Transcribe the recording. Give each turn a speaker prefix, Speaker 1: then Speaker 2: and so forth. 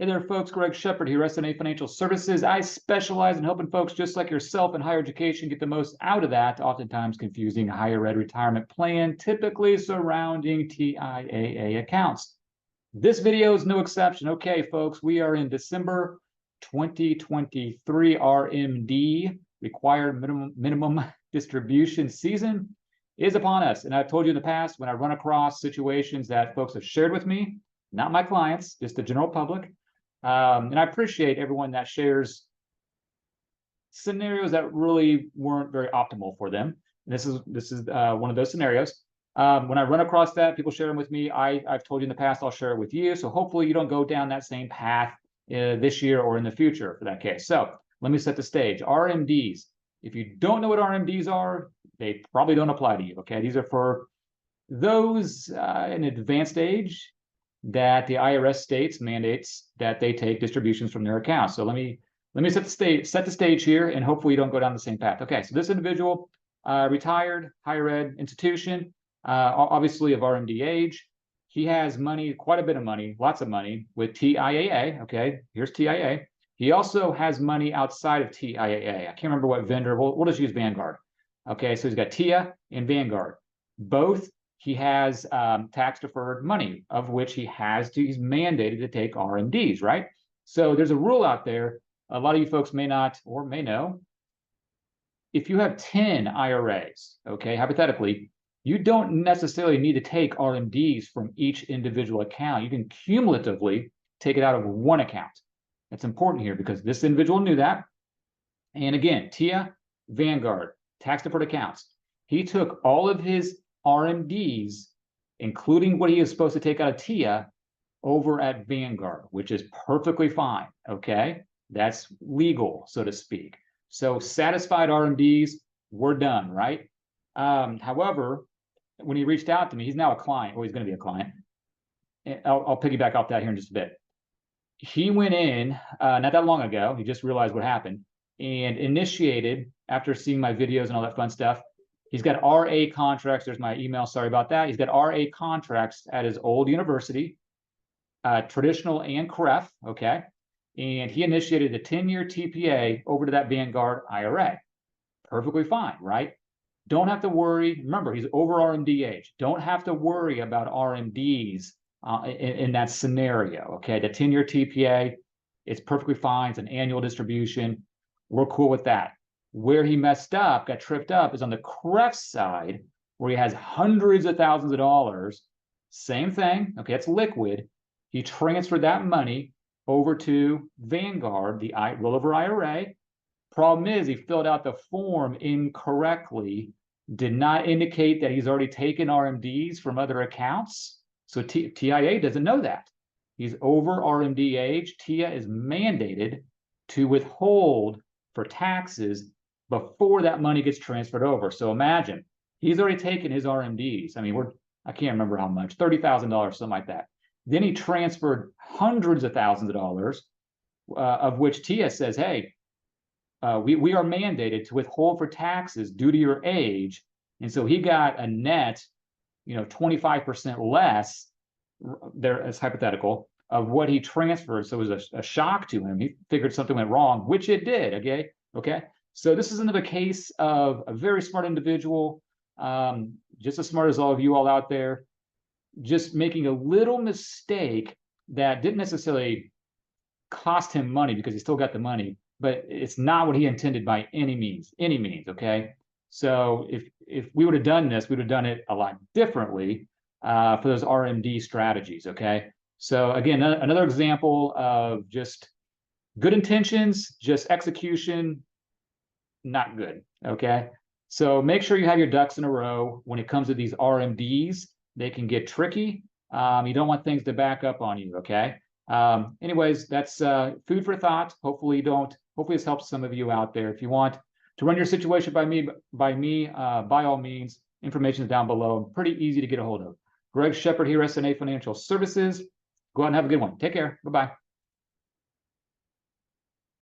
Speaker 1: Hey there, folks. Greg Shepard here, S&A Financial Services. I specialize in helping folks just like yourself in higher education get the most out of that, oftentimes confusing higher ed retirement plan, typically surrounding TIAA accounts. This video is no exception. Okay, folks, we are in December 2023 RMD, required minimum distribution season is upon us. And I've told you in the past, when I run across situations that folks have shared with me, not my clients, just the general public, and I appreciate everyone that shares scenarios that really weren't very optimal for them. And this is one of those scenarios. When I run across that, people share them with me. I've told you in the past, I'll share it with you. So hopefully you don't go down that same path this year or in the future for that case. So let me set the stage. RMDs. If you don't know what RMDs are, they probably don't apply to you. Okay, these are for those in advanced age that the IRS states mandates that they take distributions from their accounts. So let me set the stage here, and hopefully you don't go down the same path. Okay, so this individual, retired, higher ed institution, obviously of RMD age. He has money, quite a bit of money, lots of money with TIAA. Okay, here's TIAA. He also has money outside of TIAA. I can't remember what vendor. We'll just use Vanguard. Okay, so he's got TIA and Vanguard. Both he has tax deferred money, of which he's mandated to take RMDs, right? So there's a rule out there. A lot of you folks may not or may know. If you have 10 IRAs, okay, hypothetically, you don't necessarily need to take RMDs from each individual account. You can cumulatively take it out of one account. That's important here because this individual knew that. And again, TIA, Vanguard, tax deferred accounts. He took all of his RMDs, including what he is supposed to take out of TIA, over at Vanguard, which is perfectly fine, okay? That's legal, so to speak. So satisfied RMDs, we're done, right? However, when he reached out to me, he's now a client, or he's going to be a client. I'll piggyback off that here in just a bit. He went in not that long ago. He just realized what happened and initiated, after seeing my videos and all that fun stuff, he's got RA contracts. There's my email. Sorry about that. He's got RA contracts at his old university, traditional and CREF, okay? And he initiated a 10-year TPA over to that Vanguard IRA. Perfectly fine, right? Don't have to worry. Remember, he's over RMD age. Don't have to worry about RMDs in that scenario, okay? The 10-year TPA, it's perfectly fine. It's an annual distribution. We're cool with that. Where he messed up, got tripped up, is on the CREF side, where he has hundreds of thousands of dollars. Same thing, okay, it's liquid. He transferred that money over to Vanguard, the rollover IRA. Problem is, he filled out the form incorrectly, did not indicate that he's already taken RMDs from other accounts. So TIA doesn't know that. He's over RMD age. TIA is mandated to withhold for taxes before that money gets transferred over. So imagine, he's already taken his RMDs. I mean, I can't remember how much, $30,000, something like that. Then he transferred hundreds of thousands of dollars, of which TIA says, hey, we are mandated to withhold for taxes due to your age. And so he got a net, 25% less, there as hypothetical, of what he transferred. So it was a shock to him. He figured something went wrong, which it did, okay? So this is another case of a very smart individual, just as smart as all of you all out there, just making a little mistake that didn't necessarily cost him money because he still got the money, but it's not what he intended by any means, okay? So if we would have done this, we would have done it a lot differently for those RMD strategies, okay? So again, another example of just good intentions, just execution, not good, okay? So make sure you have your ducks in a row when it comes to these RMDs. They can get tricky. You don't want things to back up on you, okay? Anyways, that's food for thought. Hopefully this helps some of you out there. If you want to run your situation by all means, information is down below. Pretty easy to get a hold of. Greg Shepard here, S&A Financial Services. Go out and have a good one. Take care. Bye-bye.